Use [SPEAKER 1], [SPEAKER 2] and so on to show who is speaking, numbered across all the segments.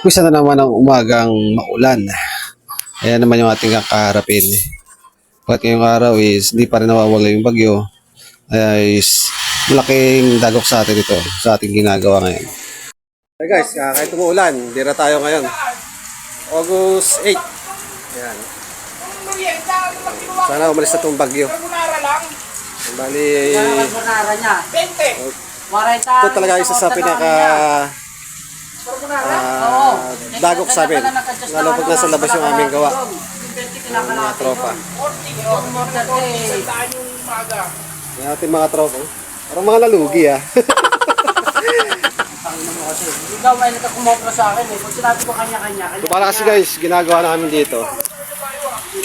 [SPEAKER 1] Umpisa na naman ang umagang maulan. Ayan naman yung ating kakaharapin. Pagkat ngayong araw is hindi pa rin nawawala yung bagyo. Is malaking dagok sa atin ito sa ating ginagawa ngayon. Hey guys, kahit umuulan, dira tayo ngayon. August 8. Ayan. Sana umalis na itong bagyo. Bali, ito talaga isa sa pinaka dagok sa amin. Lalo pag nasa labas yung aming gawa. Mga tropa. Yan ating mga tropa. Parang mga lalugi
[SPEAKER 2] Ikaw ay nakakumopra sa akin eh. Kung sinabi ko kanya-kanya.
[SPEAKER 1] So para kasi guys, ginagawa namin dito.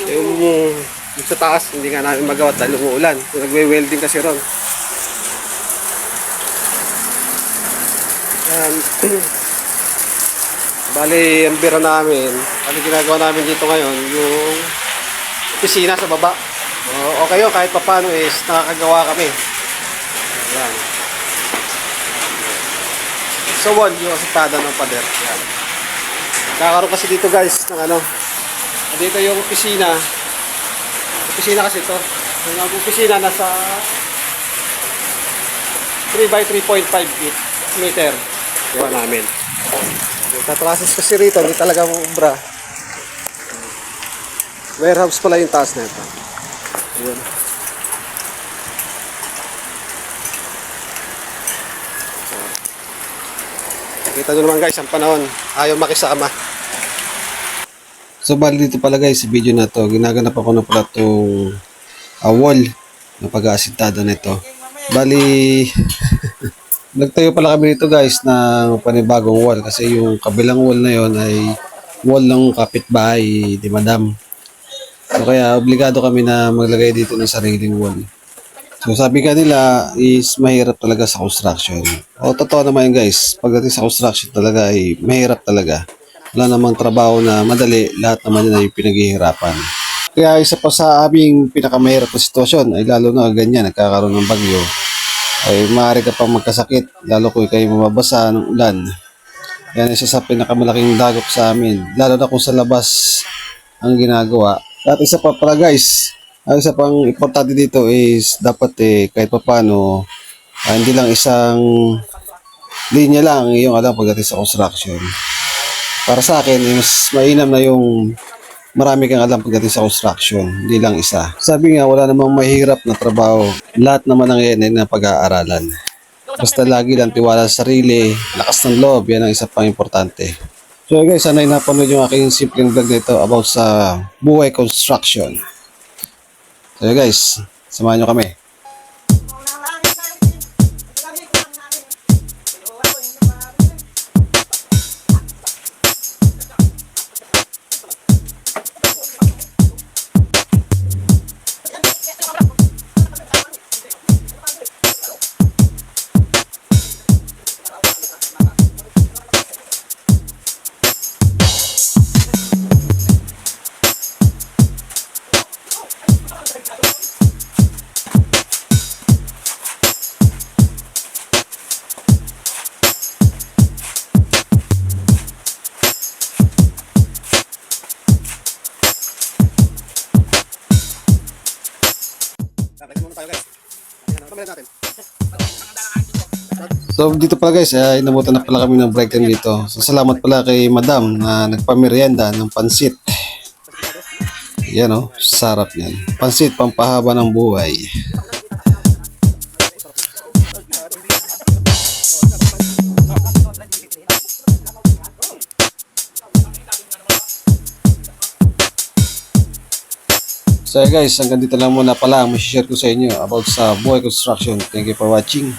[SPEAKER 1] Yung sa taas, hindi nga namin magawa dahil umuulan. So, nagwe-welding kasi ron. Yan. Bali, ang bira namin, ano ginagawa namin dito ngayon, yung opisina sa baba. Okay yun, kahit papano is nakakagawa kami. Yan. So, yung asitada ng pader. Yan. Kakaroon kasi dito guys, ng ano, dito yung opisina. Opisina kasi ito. Yung opisina nasa 3 by 3.5 meter. Gawa namin. Tatrasis kasi rito, hindi talaga ubra. Warehouse pala yung taas na ito. Ayan. Kita nyo naman guys, ang panahon, ayaw makisama. So bali dito pala guys, sa video na to, ginaganap ako na pala itong wall na pag-aasintado na ito. Bali, nagtayo pala kami dito guys ng panibagong wall kasi yung kabilang wall na yon ay wall ng kapitbahay di Madam. So kaya obligado kami na maglagay dito ng sariling wall. So sabi ka nila is mahirap talaga sa construction. O totoo naman yun guys, pagdating sa construction talaga ay mahirap talaga. Wala namang trabaho na madali, lahat naman yun ay pinaghihirapan. Kaya isa pa sa aming pinakamahirap na sitwasyon ay lalo na ganyan, nagkakaroon ng bagyo. Ay maaari ka pang magkasakit, lalo kung kayo mababasa ng ulan. Yan isa sa pinakamalaking dagok sa amin, lalo na kung sa labas ang ginagawa. At isa pa pala guys, ang isa pang importante dito is dapat kahit pa paano hindi lang isang linya lang yung alam pagdating sa construction. Para sa akin, mas mainam na yung marami kang alam pagdating sa construction, hindi lang isa. Sabi nga, wala namang mahirap na trabaho. Lahat naman ng yan ay na pag-aaralan. Basta lagi lang tiwala sa sarili, lakas ng loob, yan ang isa pang importante. So guys, sana napanood yung aking simpleng vlog nito about sa buhay construction. So guys, samahan nyo kami. So dito pala guys, inabutan na pala kami ng break time dito. So salamat pala kay Madam na nagpamerienda ng pansit. Yan o, sarap yan. Pansit, pampahaba ng buhay. So guys, hanggang dito lang muna pala ang share ko sa inyo about sa buhay construction. Thank you for watching.